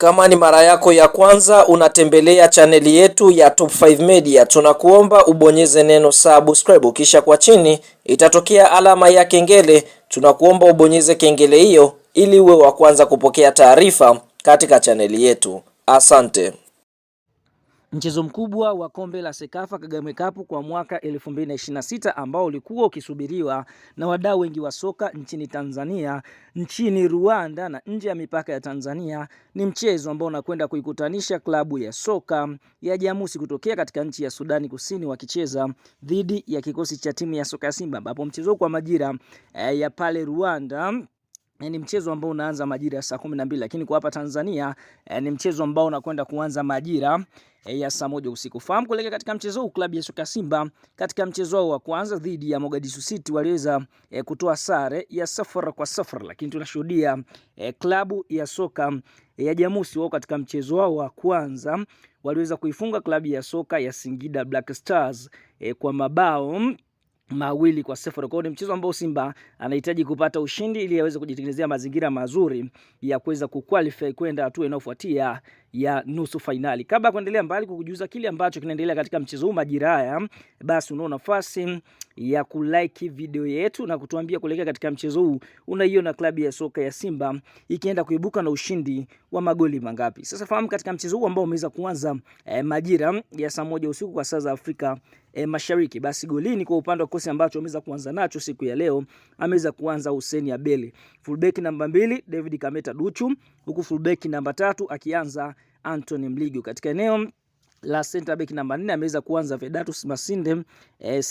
Kama ni mara yako ya kwanza unatembelea chaneli yetu ya Top 5 Media, tunakuomba ubonyeze neno subscribe, kisha kwa chini itatokea alama ya kengele. Tunakuomba ubonyeze kengele hiyo ili uwe wa kwanza kupokea taarifa katika chaneli yetu. Asante. Mchezo mkubwa wa kombe la Sekafa Kagame Cup kwa mwaka 2026 ambao ulikuwa ukisubiriwa na wadau wengi wa soka nchini Tanzania, nchini Rwanda na nje ya mipaka ya Tanzania, ni mchezo ambao unakwenda kuikutanisha klabu ya soka ya Jamusi kutokea katika nchi ya Sudani Kusini wakicheza dhidi ya kikosi cha timu ya soka ya Simba, ambapo mchezo kwa majira ya pale Rwanda ni mchezo ambao unaanza majira ya saa 12, lakini kwa hapa Tanzania ni mchezo ambao unakwenda kuanza majira ya saa 1 usiku. Fahamu kuelekea katika mchezo huu, klabu ya soka Simba katika mchezo wao wa kwanza dhidi ya Mogadishu City waliweza kutoa sare ya 0-0, lakini tunashuhudia klabu ya soka ya Jamusi wao katika mchezo wao wa kwanza waliweza kuifunga klabu ya soka ya Singida Black Stars kwa mabao 2-0. Kwa hiyo ni mchezo ambao Simba anahitaji kupata ushindi ili aweze kujitengenezea mazingira mazuri ya kuweza kuqualify kwenda hatua inayofuatia ya nusu finali. Kabla kuendelea mbali kukujuza kile ambacho kinaendelea katika mchezo huu majira haya, basi unao nafasi ya kulike video yetu na kutuambia kuelekea katika mchezo huu unaiona klabu ya soka ya Simba ikienda kuibuka na ushindi wa magoli mangapi. Sasa fahamu katika mchezo huu ambao umeweza kuanza majira ya saa 1 usiku kwa saa za Afrika Mashariki, basi golini kwa upande wa kosi ambacho ameweza kuanza nacho siku ya leo, ameweza kuanza Hussein Abeli, fullback namba 2 David Kameta Duchu, huku fullback namba 3 akianza Anthony Mligo. Katika eneo la center back namba 4 ameweza kuanza Vedatus Masinde,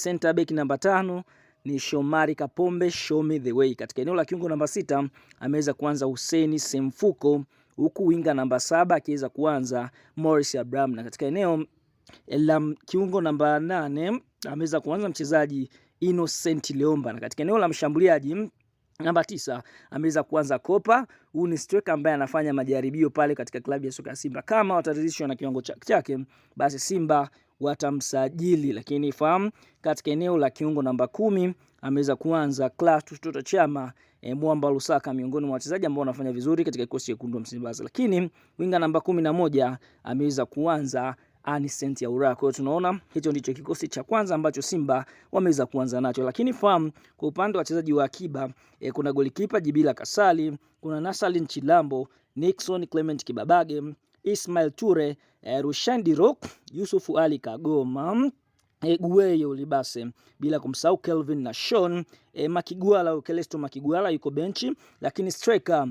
center back namba 5 ni Shomari Kapombe, show me the way. Katika eneo la kiungo namba 6 ameweza kuanza Hussein Semfuko, huku winga namba 7 akiweza kuanza Morris Abraham, na katika eneo la kiungo namba 8 ameweza kuanza mchezaji Innocent Leomba, na katika eneo la mshambuliaji namba 9 ameweza kuanza Kopa. Huyu ni striker ambaye anafanya majaribio pale katika klabu ya soka Simba. Kama wataridhishwa na kiwango chake, basi Simba watamsajili. Lakini fahamu katika eneo la kiungo namba 10 ameweza kuanza Clatous Toto Chama, Mwamba Lusaka, miongoni mwa wachezaji ambao wanafanya vizuri katika kikosi cha Wekundu wa Msimbazi. Lakini winga namba 11 ameweza kuanza Anicent Yaura. Kwa hiyo tunaona hicho ndicho kikosi cha kwanza ambacho Simba wameweza kuanza nacho. Lakini fahamu kwa upande wa wachezaji wa akiba kuna golikipa Jibila Kasali, kuna Nasalin Chilambo, Nixon Clement Kibabage, Ismail Ture, Rushandi Rock, Yusuf Ali Kagoma, Gueye Ulibase, bila kumsahau Kelvin na Sean Makiguala, Kelesto Makiguala yuko benchi, lakini striker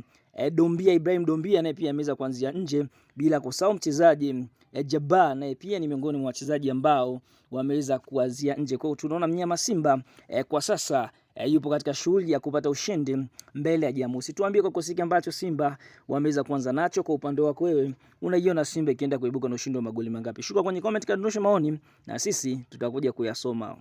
Dombia Ibrahim Dombia naye pia ameweza kuanzia nje, bila kusahau mchezaji Jabba naye pia ni miongoni mwa wachezaji ambao wameweza kuanzia nje. Kwa hiyo tunaona mnyama Simba kwa sasa yupo katika shughuli ya kupata ushindi mbele ya Jamusi. Tuambie kwa kikosi ambacho Simba wameweza kuanza nacho. Kwa upande wako wewe unaiona Simba ikienda kuibuka na ushindi wa magoli mangapi? Shuka kwenye comment kadondosha maoni na sisi tutakuja kuyasoma.